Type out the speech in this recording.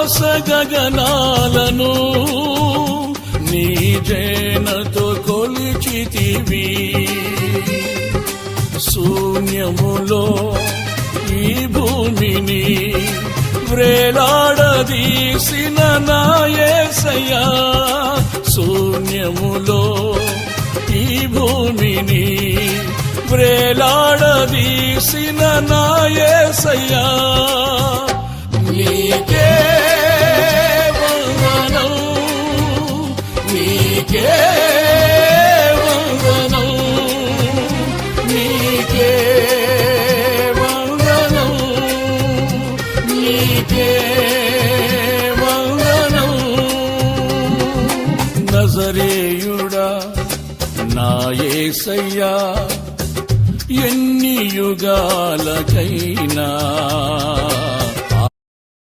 ఆకాశ గగనాలను నీ జేనతో కొలిచితివి. శూన్యములో ఈ భూమిని వ్రేలాడదీసిన నా యేసయ్యా, శూన్యములో ఈ భూమిని వ్రేలాడదీసిన నా యేసయ్యా, నీకే వందనం, నీకే వందనం, నీకే వందనం, నీకే వందనం. నజరేయుడా నా యేసయ్యా, ఎన్ని యుగాలకైనా